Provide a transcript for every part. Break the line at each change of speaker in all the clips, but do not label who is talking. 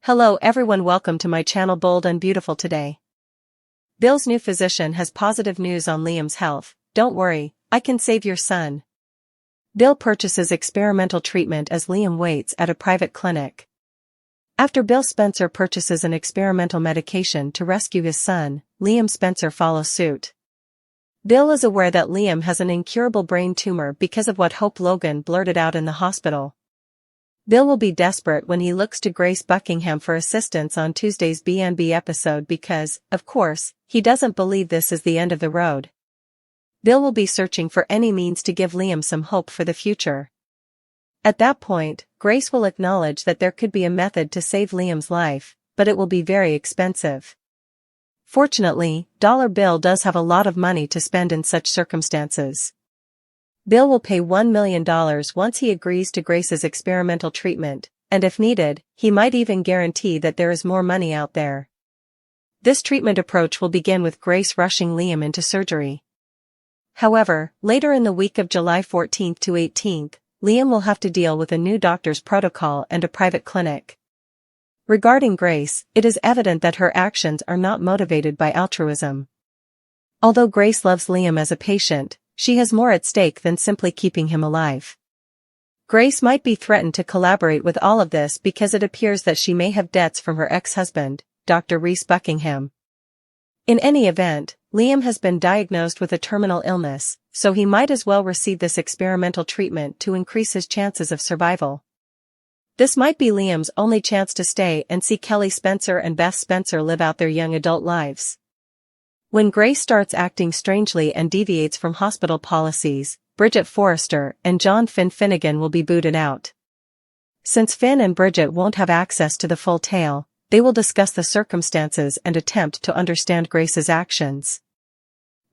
Hello everyone, welcome to my channel Bold and Beautiful today. Bill's new physician has positive news on Liam's health. Don't worry, I can save your son. Bill purchases experimental treatment as Liam waits at a private clinic. After Bill Spencer purchases an experimental medication to rescue his son, Liam Spencer follows suit. Bill is aware that Liam has an incurable brain tumor because of what Hope Logan blurted out in the hospital. Bill will be desperate when he looks to Grace Buckingham for assistance on Tuesday's B&B episode because, of course, he doesn't believe this is the end of the road. Bill will be searching for any means to give Liam some hope for the future. At that point, Grace will acknowledge that there could be a method to save Liam's life, but it will be very expensive. Fortunately, Dollar Bill does have a lot of money to spend in such circumstances. Bill will pay $1 million once he agrees to Grace's experimental treatment, and if needed, he might even guarantee that there is more money out there. This treatment approach will begin with Grace rushing Liam into surgery. However, later in the week of July 14th to 18th, Liam will have to deal with a new doctor's protocol and a private clinic. Regarding Grace, it is evident that her actions are not motivated by altruism. Although Grace loves Liam as a patient, she has more at stake than simply keeping him alive. Grace might be threatened to collaborate with all of this because it appears that she may have debts from her ex-husband, Dr. Reese Buckingham. In any event, Liam has been diagnosed with a terminal illness, so he might as well receive this experimental treatment to increase his chances of survival. This might be Liam's only chance to stay and see Kelly Spencer and Beth Spencer live out their young adult lives. When Grace starts acting strangely and deviates from hospital policies, Bridget Forrester and John Finn Finnegan will be booted out. Since Finn and Bridget won't have access to the full tale, they will discuss the circumstances and attempt to understand Grace's actions.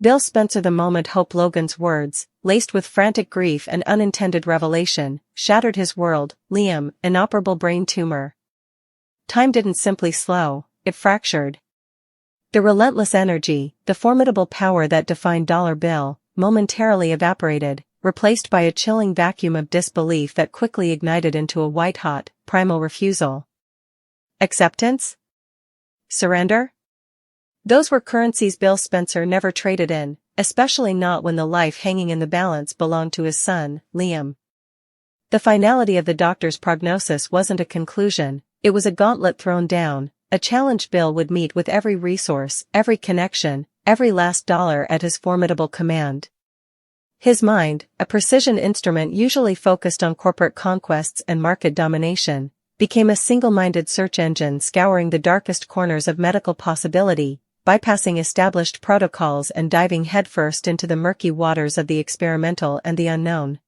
Bill Spencer, the moment Hope Logan's words, laced with frantic grief and unintended revelation, shattered his world. Liam, inoperable brain tumor. Time didn't simply slow, it fractured. The relentless energy, the formidable power that defined Dollar Bill, momentarily evaporated, replaced by a chilling vacuum of disbelief that quickly ignited into a white-hot, primal refusal. Acceptance? Surrender? Those were currencies Bill Spencer never traded in, especially not when the life hanging in the balance belonged to his son, Liam. The finality of the doctor's prognosis wasn't a conclusion, it was a gauntlet thrown down. A challenge Bill would meet with every resource, every connection, every last dollar at his formidable command. His mind, a precision instrument usually focused on corporate conquests and market domination, became a single-minded search engine scouring the darkest corners of medical possibility, bypassing established protocols and diving headfirst into the murky waters of the experimental and the unknown.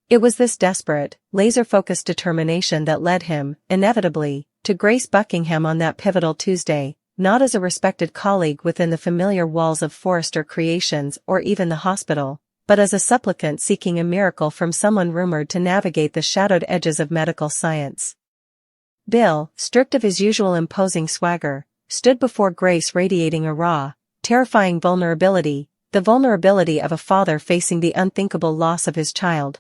It was this desperate, laser-focused determination that led him, inevitably, to Grace Buckingham on that pivotal Tuesday, not as a respected colleague within the familiar walls of Forrester Creations or even the hospital, but as a supplicant seeking a miracle from someone rumored to navigate the shadowed edges of medical science. Bill, stripped of his usual imposing swagger, stood before Grace radiating a raw, terrifying vulnerability, the vulnerability of a father facing the unthinkable loss of his child.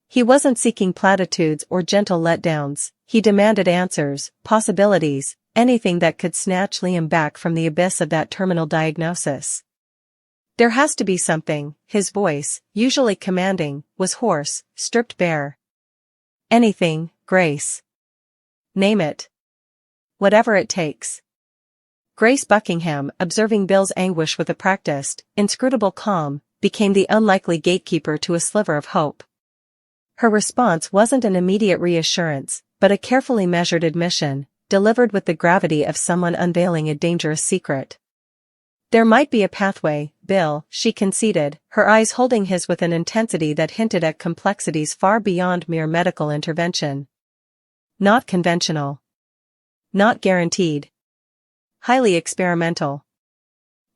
He wasn't seeking platitudes or gentle letdowns, he demanded answers, possibilities, anything that could snatch Liam back from the abyss of that terminal diagnosis. There has to be something. His voice, usually commanding, was hoarse, stripped bare. Anything, Grace. Name it. Whatever it takes. Grace Buckingham, observing Bill's anguish with a practiced, inscrutable calm, became the unlikely gatekeeper to a sliver of hope. Her response wasn't an immediate reassurance, but a carefully measured admission, delivered with the gravity of someone unveiling a dangerous secret. There might be a pathway, Bill, she conceded, her eyes holding his with an intensity that hinted at complexities far beyond mere medical intervention. Not conventional. Not guaranteed. Highly experimental.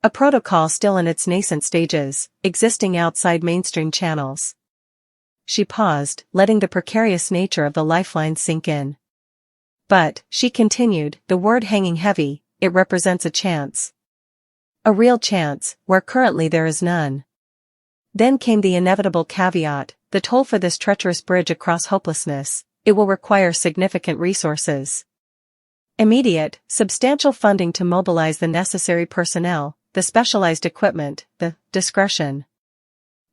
A protocol still in its nascent stages, existing outside mainstream channels. She paused, letting the precarious nature of the lifeline sink in. But, she continued, the word hanging heavy, it represents a chance. A real chance, where currently there is none. Then came the inevitable caveat, the toll for this treacherous bridge across hopelessness, it will require significant resources. Immediate, substantial funding to mobilize the necessary personnel, the specialized equipment, the discretion.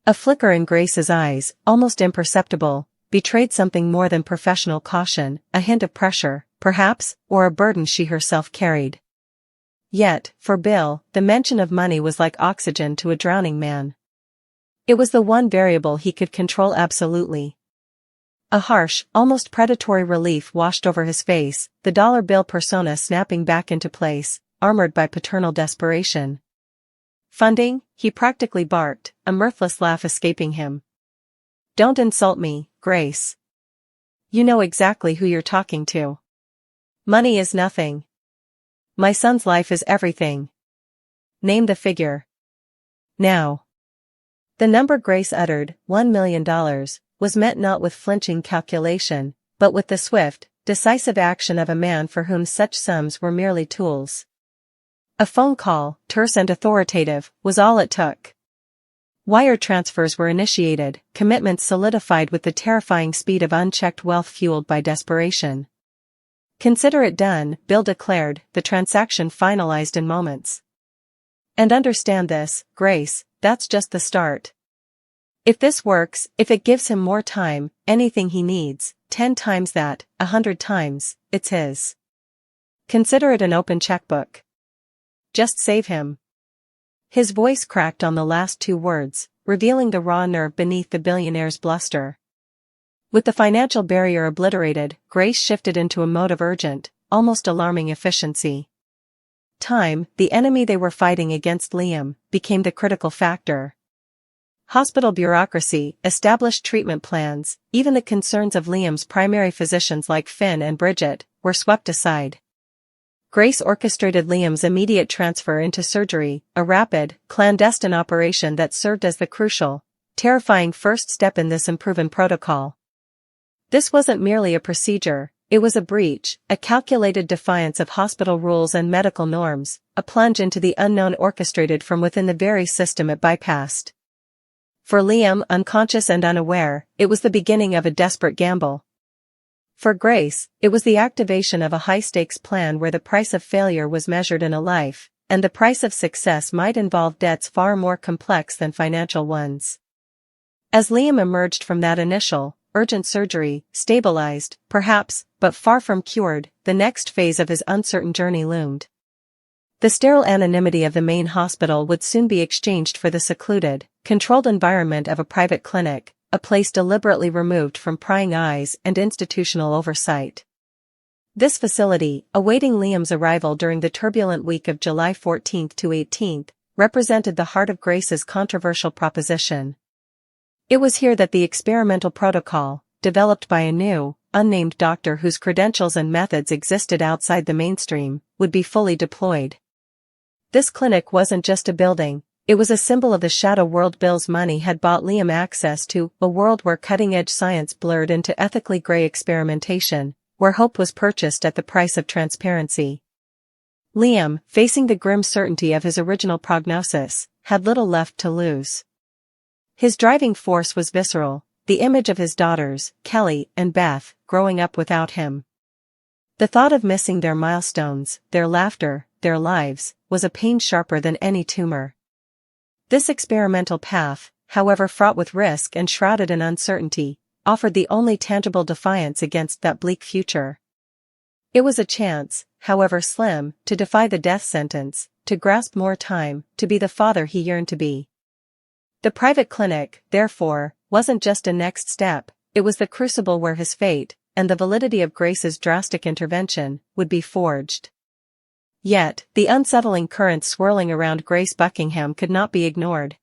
A flicker in Grace's eyes, almost imperceptible, betrayed something more than professional caution, a hint of pressure, perhaps, or a burden she herself carried. Yet, for Bill, the mention of money was like oxygen to a drowning man. It was the one variable he could control absolutely. A harsh, almost predatory relief washed over his face, the dollar bill persona snapping back into place, armored by paternal desperation. Funding? He practically barked, a mirthless laugh escaping him. Don't insult me, Grace. You know exactly who you're talking to. Money is nothing. My son's life is everything. Name the figure. Now. The number Grace uttered, $1 million, was met not with flinching calculation, but with the swift, decisive action of a man for whom such sums were merely tools. A phone call, terse and authoritative, was all it took. Wire transfers were initiated, commitments solidified with the terrifying speed of unchecked wealth fueled by desperation. Consider it done, Bill declared, the transaction finalized in moments. And understand this, Grace, that's just the start. If this works, if it gives him more time, anything he needs, 10 times that, 100 times, it's his. Consider it an open checkbook. Just save him. His voice cracked on the last two words, revealing the raw nerve beneath the billionaire's bluster. With the financial barrier obliterated, Grace shifted into a mode of urgent, almost alarming efficiency. Time, the enemy they were fighting against Liam, became the critical factor. Hospital bureaucracy, established treatment plans, even the concerns of Liam's primary physicians like Finn and Bridget, were swept aside. Grace orchestrated Liam's immediate transfer into surgery, a rapid, clandestine operation that served as the crucial, terrifying first step in this unproven protocol. This wasn't merely a procedure, it was a breach, a calculated defiance of hospital rules and medical norms, a plunge into the unknown orchestrated from within the very system it bypassed. For Liam, unconscious and unaware, it was the beginning of a desperate gamble. For Grace, it was the activation of a high-stakes plan where the price of failure was measured in a life, and the price of success might involve debts far more complex than financial ones. As Liam emerged from that initial, urgent surgery, stabilized, perhaps, but far from cured, the next phase of his uncertain journey loomed. The sterile anonymity of the main hospital would soon be exchanged for the secluded, controlled environment of a private clinic, a place deliberately removed from prying eyes and institutional oversight. This facility, awaiting Liam's arrival during the turbulent week of July 14 to 18th, represented the heart of Grace's controversial proposition. It was here that the experimental protocol, developed by a new, unnamed doctor whose credentials and methods existed outside the mainstream, would be fully deployed. This clinic wasn't just a building, it was a symbol of the shadow world Bill's money had bought Liam access to, a world where cutting-edge science blurred into ethically gray experimentation, where hope was purchased at the price of transparency. Liam, facing the grim certainty of his original prognosis, had little left to lose. His driving force was visceral, the image of his daughters, Kelly and Beth, growing up without him. The thought of missing their milestones, their laughter, their lives, was a pain sharper than any tumor. This experimental path, however fraught with risk and shrouded in uncertainty, offered the only tangible defiance against that bleak future. It was a chance, however slim, to defy the death sentence, to grasp more time, to be the father he yearned to be. The private clinic, therefore, wasn't just a next step, it was the crucible where his fate, and the validity of Grace's drastic intervention, would be forged. Yet, the unsettling currents swirling around Grace Buckingham could not be ignored.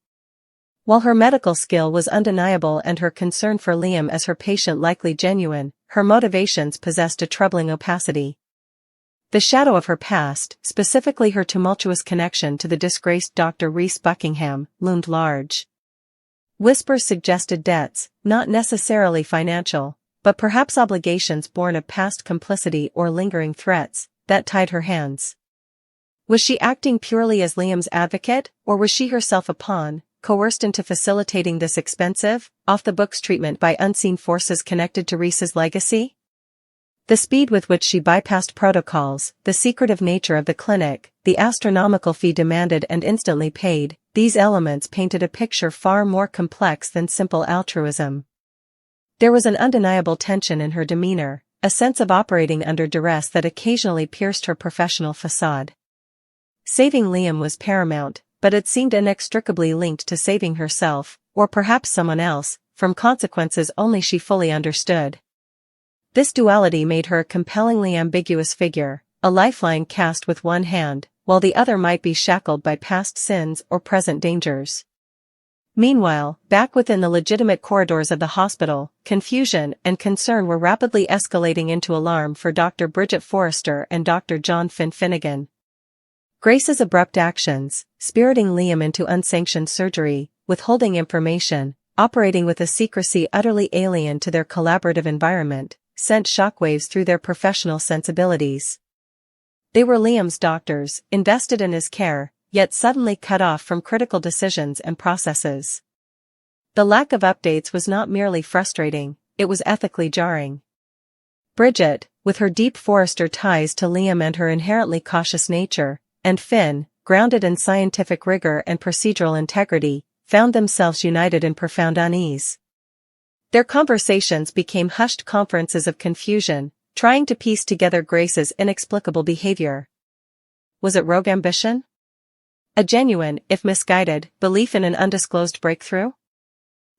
While her medical skill was undeniable and her concern for Liam as her patient likely genuine, her motivations possessed a troubling opacity. The shadow of her past, specifically her tumultuous connection to the disgraced Dr. Reese Buckingham, loomed large. Whispers suggested debts, not necessarily financial, but perhaps obligations born of past complicity or lingering threats, that tied her hands. Was she acting purely as Liam's advocate, or was she herself a pawn, coerced into facilitating this expensive, off-the-books treatment by unseen forces connected to Reese's legacy? The speed with which she bypassed protocols, the secretive nature of the clinic, the astronomical fee demanded and instantly paid, these elements painted a picture far more complex than simple altruism. There was an undeniable tension in her demeanor, a sense of operating under duress that occasionally pierced her professional facade. Saving Liam was paramount, but it seemed inextricably linked to saving herself, or perhaps someone else, from consequences only she fully understood. This duality made her a compellingly ambiguous figure, a lifeline cast with one hand, while the other might be shackled by past sins or present dangers. Meanwhile, back within the legitimate corridors of the hospital, confusion and concern were rapidly escalating into alarm for Dr. Bridget Forrester and Dr. John Finnegan. Grace's abrupt actions, spiriting Liam into unsanctioned surgery, withholding information, operating with a secrecy utterly alien to their collaborative environment, sent shockwaves through their professional sensibilities. They were Liam's doctors, invested in his care, yet suddenly cut off from critical decisions and processes. The lack of updates was not merely frustrating, it was ethically jarring. Bridget, with her deep Forrester ties to Liam and her inherently cautious nature, and Finn, grounded in scientific rigor and procedural integrity, found themselves united in profound unease. Their conversations became hushed conferences of confusion, trying to piece together Grace's inexplicable behavior. Was it rogue ambition? A genuine, if misguided, belief in an undisclosed breakthrough?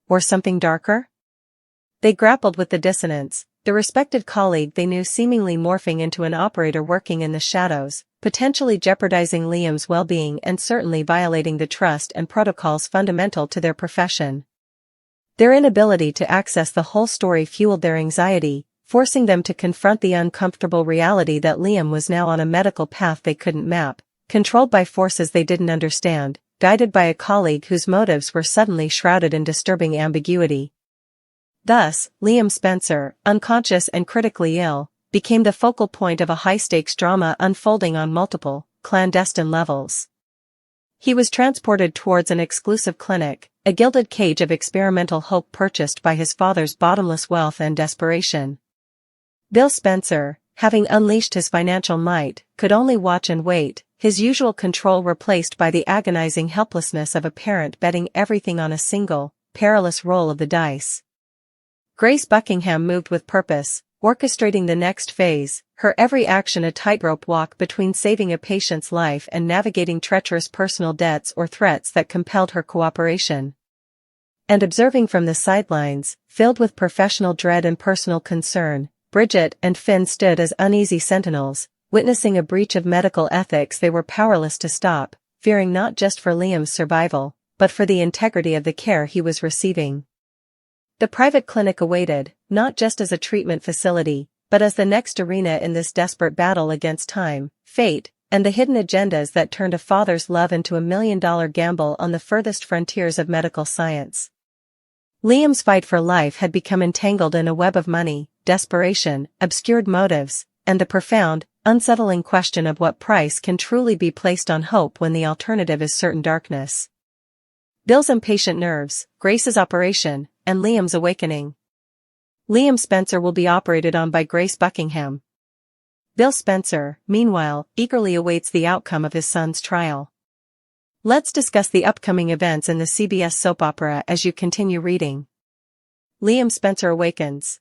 Or something darker? They grappled with the dissonance, the respected colleague they knew seemingly morphing into an operator working in the shadows, potentially jeopardizing Liam's well-being and certainly violating the trust and protocols fundamental to their profession. Their inability to access the whole story fueled their anxiety, forcing them to confront the uncomfortable reality that Liam was now on a medical path they couldn't map, controlled by forces they didn't understand, guided by a colleague whose motives were suddenly shrouded in disturbing ambiguity. Thus, Liam Spencer, unconscious and critically ill, became the focal point of a high-stakes drama unfolding on multiple, clandestine levels. He was transported towards an exclusive clinic, a gilded cage of experimental hope purchased by his father's bottomless wealth and desperation. Bill Spencer, having unleashed his financial might, could only watch and wait, his usual control replaced by the agonizing helplessness of a parent betting everything on a single, perilous roll of the dice. Grace Buckingham moved with purpose, orchestrating the next phase, her every action a tightrope walk between saving a patient's life and navigating treacherous personal debts or threats that compelled her cooperation. And observing from the sidelines, filled with professional dread and personal concern, Bridget and Finn stood as uneasy sentinels, witnessing a breach of medical ethics they were powerless to stop, fearing not just for Liam's survival, but for the integrity of the care he was receiving. The private clinic awaited, not just as a treatment facility, but as the next arena in this desperate battle against time, fate, and the hidden agendas that turned a father's love into a million-dollar gamble on the furthest frontiers of medical science. Liam's fight for life had become entangled in a web of money, desperation, obscured motives, and the profound, unsettling question of what price can truly be placed on hope when the alternative is certain darkness. Bill's impatient nerves, Grace's operation, and Liam's awakening. Liam Spencer will be operated on by Grace Buckingham. Bill Spencer, meanwhile, eagerly awaits the outcome of his son's trial. Let's discuss the upcoming events in the CBS soap opera as you continue reading. Liam Spencer awakens.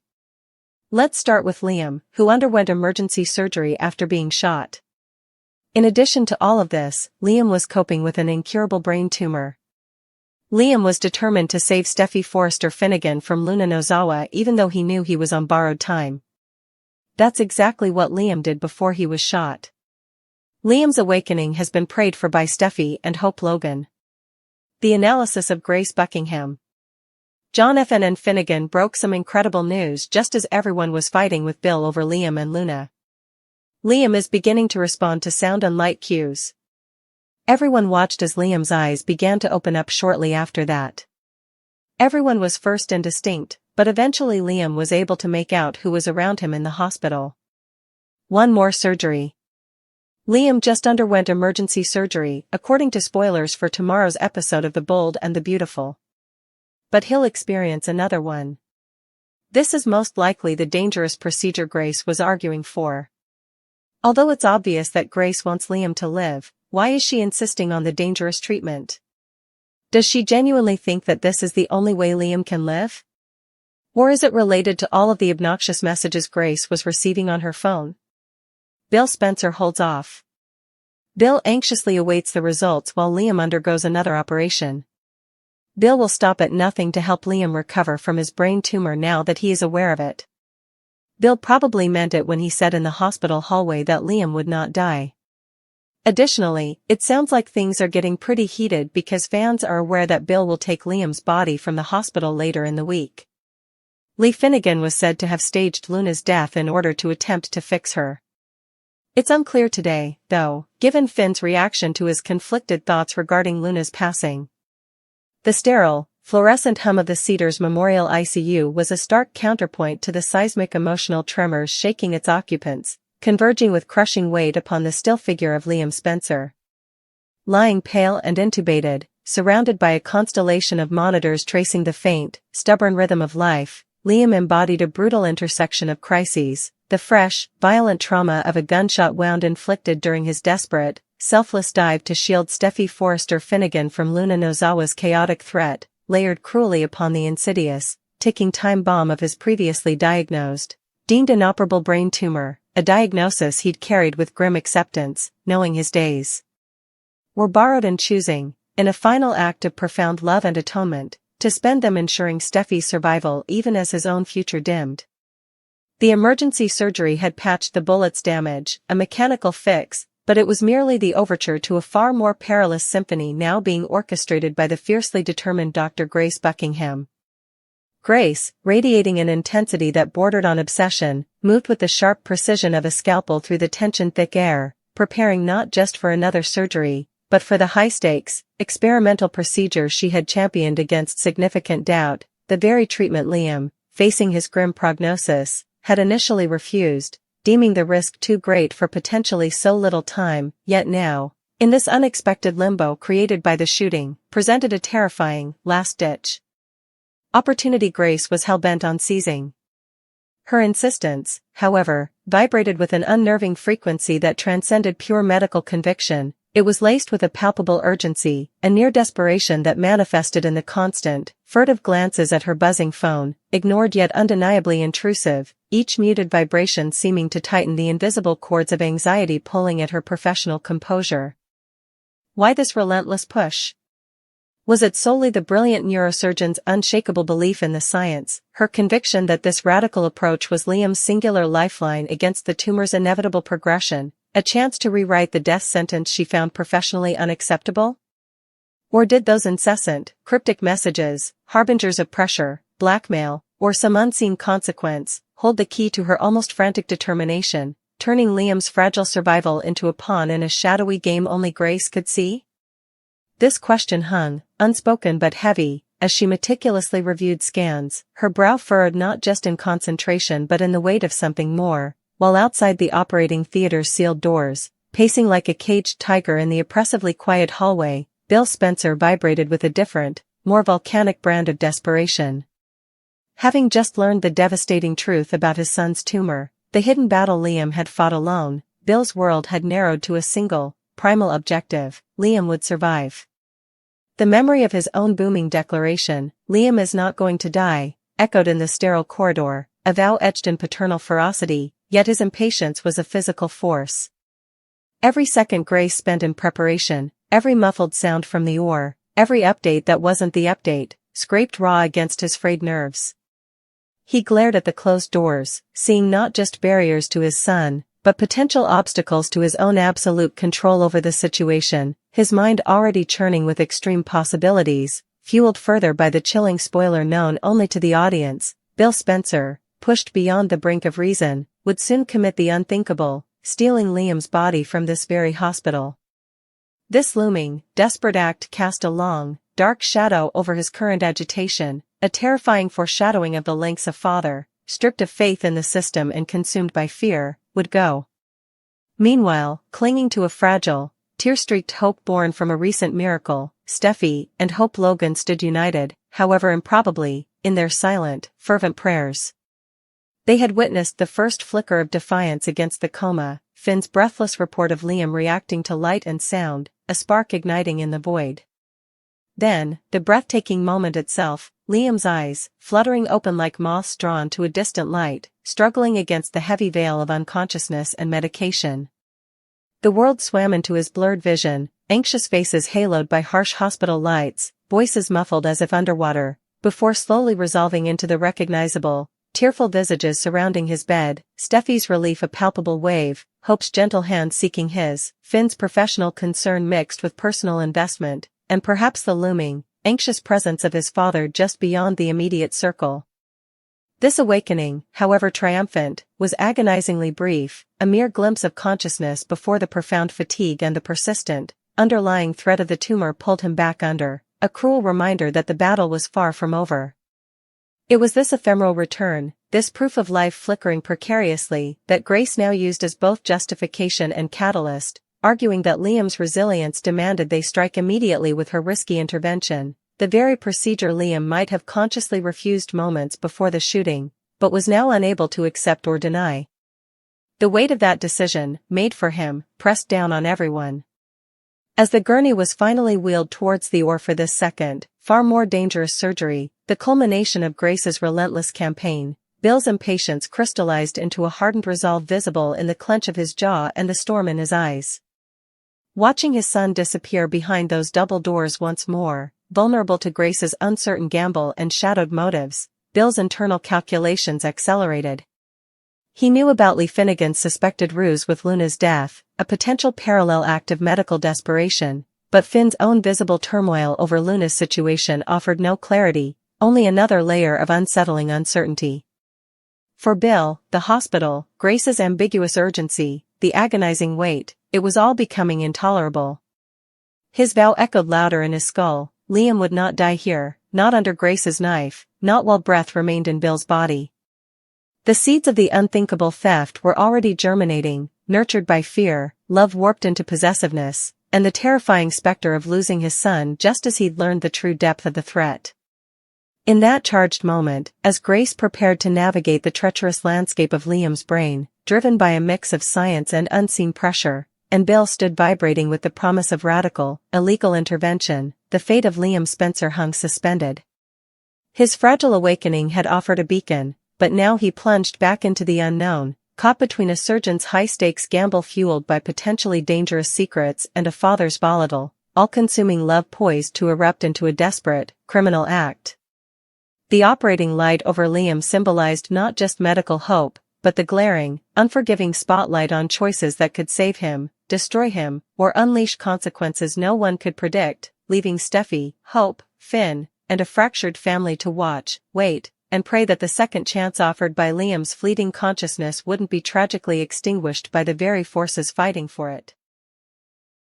Let's start with Liam, who underwent emergency surgery after being shot. In addition to all of this, Liam was coping with an incurable brain tumor. Liam was determined to save Steffi Forrester Finnegan from Luna Nozawa even though he knew he was on borrowed time. That's exactly what Liam did before he was shot. Liam's awakening has been prayed for by Steffi and Hope Logan. The analysis of Grace Buckingham. John F.N. Finnegan broke some incredible news just as everyone was fighting with Bill over Liam and Luna. Liam is beginning to respond to sound and light cues. Everyone watched as Liam's eyes began to open up shortly after that. Everyone was first indistinct, but eventually Liam was able to make out who was around him in the hospital. One more surgery. Liam just underwent emergency surgery, according to spoilers for tomorrow's episode of The Bold and the Beautiful. But he'll experience another one. This is most likely the dangerous procedure Grace was arguing for. Although it's obvious that Grace wants Liam to live, why is she insisting on the dangerous treatment? Does she genuinely think that this is the only way Liam can live? Or is it related to all of the obnoxious messages Grace was receiving on her phone? Bill Spencer holds off. Bill anxiously awaits the results while Liam undergoes another operation. Bill will stop at nothing to help Liam recover from his brain tumor now that he is aware of it. Bill probably meant it when he said in the hospital hallway that Liam would not die. Additionally, it sounds like things are getting pretty heated because fans are aware that Bill will take Liam's body from the hospital later in the week. Lee Finnegan was said to have staged Luna's death in order to attempt to fix her. It's unclear today, though, given Finn's reaction to his conflicted thoughts regarding Luna's passing. The sterile, fluorescent hum of the Cedars Memorial ICU was a stark counterpoint to the seismic emotional tremors shaking its occupants, converging with crushing weight upon the still figure of Liam Spencer. Lying pale and intubated, surrounded by a constellation of monitors tracing the faint, stubborn rhythm of life, Liam embodied a brutal intersection of crises, the fresh, violent trauma of a gunshot wound inflicted during his desperate, selfless dive to shield Steffi Forrester Finnegan from Luna Nozawa's chaotic threat, layered cruelly upon the insidious, ticking time bomb of his previously diagnosed, deemed inoperable brain tumor, a diagnosis he'd carried with grim acceptance, knowing his days were borrowed and choosing, in a final act of profound love and atonement, to spend them ensuring Steffi's survival even as his own future dimmed. The emergency surgery had patched the bullet's damage, a mechanical fix, but it was merely the overture to a far more perilous symphony now being orchestrated by the fiercely determined Dr. Grace Buckingham. Grace, radiating an intensity that bordered on obsession, moved with the sharp precision of a scalpel through the tension-thick air, preparing not just for another surgery, but for the high-stakes, experimental procedure she had championed against significant doubt, the very treatment Liam, facing his grim prognosis, had initially refused, deeming the risk too great for potentially so little time, yet now, in this unexpected limbo created by the shooting, presented a terrifying, last-ditch opportunity Grace was hell-bent on seizing. Her insistence, however, vibrated with an unnerving frequency that transcended pure medical conviction. It was laced with a palpable urgency, a near desperation that manifested in the constant, furtive glances at her buzzing phone, ignored yet undeniably intrusive, each muted vibration seeming to tighten the invisible cords of anxiety pulling at her professional composure. Why this relentless push? Was it solely the brilliant neurosurgeon's unshakable belief in the science, her conviction that this radical approach was Liam's singular lifeline against the tumor's inevitable progression, a chance to rewrite the death sentence she found professionally unacceptable? Or did those incessant, cryptic messages, harbingers of pressure, blackmail, or some unseen consequence, hold the key to her almost frantic determination, turning Liam's fragile survival into a pawn in a shadowy game only Grace could see? This question hung, unspoken but heavy, as she meticulously reviewed scans, her brow furrowed not just in concentration but in the weight of something more, while outside the operating theater's sealed doors, pacing like a caged tiger in the oppressively quiet hallway, Bill Spencer vibrated with a different, more volcanic brand of desperation. Having just learned the devastating truth about his son's tumor, the hidden battle Liam had fought alone, Bill's world had narrowed to a single, primal objective: Liam would survive. The memory of his own booming declaration, "Liam is not going to die," echoed in the sterile corridor, a vow etched in paternal ferocity, yet his impatience was a physical force. Every second Grace spent in preparation, every muffled sound from the oar, every update that wasn't the update, scraped raw against his frayed nerves. He glared at the closed doors, seeing not just barriers to his son, but potential obstacles to his own absolute control over the situation, his mind already churning with extreme possibilities, fueled further by the chilling spoiler known only to the audience. Bill Spencer, pushed beyond the brink of reason, would soon commit the unthinkable, stealing Liam's body from this very hospital. This looming, desperate act cast a long, dark shadow over his current agitation, a terrifying foreshadowing of the lengths a father, stripped of faith in the system and consumed by fear, would go. Meanwhile, clinging to a fragile, tear-streaked hope born from a recent miracle, Steffi and Hope Logan stood united, however improbably, in their silent, fervent prayers. They had witnessed the first flicker of defiance against the coma, Finn's breathless report of Liam reacting to light and sound, a spark igniting in the void. Then, the breathtaking moment itself, Liam's eyes, fluttering open like moths drawn to a distant light, struggling against the heavy veil of unconsciousness and medication. The world swam into his blurred vision, anxious faces haloed by harsh hospital lights, voices muffled as if underwater, before slowly resolving into the recognizable, tearful visages surrounding his bed, Steffi's relief a palpable wave, Hope's gentle hand seeking his, Finn's professional concern mixed with personal investment, and perhaps the looming, anxious presence of his father just beyond the immediate circle. This awakening, however triumphant, was agonizingly brief, a mere glimpse of consciousness before the profound fatigue and the persistent, underlying threat of the tumor pulled him back under, a cruel reminder that the battle was far from over. It was this ephemeral return, this proof of life flickering precariously, that Grace now used as both justification and catalyst, arguing that Liam's resilience demanded they strike immediately with her risky intervention, the very procedure Liam might have consciously refused moments before the shooting, but was now unable to accept or deny. The weight of that decision, made for him, pressed down on everyone. As the gurney was finally wheeled towards the OR for this second, far more dangerous surgery, the culmination of Grace's relentless campaign, Bill's impatience crystallized into a hardened resolve visible in the clench of his jaw and the storm in his eyes. Watching his son disappear behind those double doors once more, vulnerable to Grace's uncertain gamble and shadowed motives, Bill's internal calculations accelerated. He knew about Lee Finnegan's suspected ruse with Luna's death, a potential parallel act of medical desperation, but Finn's own visible turmoil over Luna's situation offered no clarity, only another layer of unsettling uncertainty. For Bill, the hospital, Grace's ambiguous urgency, the agonizing wait, it was all becoming intolerable. His vow echoed louder in his skull: Liam would not die here, not under Grace's knife, not while breath remained in Bill's body. The seeds of the unthinkable theft were already germinating, nurtured by fear, love warped into possessiveness, and the terrifying specter of losing his son just as he'd learned the true depth of the threat. In that charged moment, as Grace prepared to navigate the treacherous landscape of Liam's brain, driven by a mix of science and unseen pressure, and Bill stood vibrating with the promise of radical, illegal intervention, the fate of Liam Spencer hung suspended. His fragile awakening had offered a beacon, but now he plunged back into the unknown, caught between a surgeon's high-stakes gamble fueled by potentially dangerous secrets and a father's volatile, all-consuming love poised to erupt into a desperate, criminal act. The operating light over Liam symbolized not just medical hope, but the glaring, unforgiving spotlight on choices that could save him, destroy him, or unleash consequences no one could predict, leaving Steffi, Hope, Finn, and a fractured family to watch, wait, and pray that the second chance offered by Liam's fleeting consciousness wouldn't be tragically extinguished by the very forces fighting for it.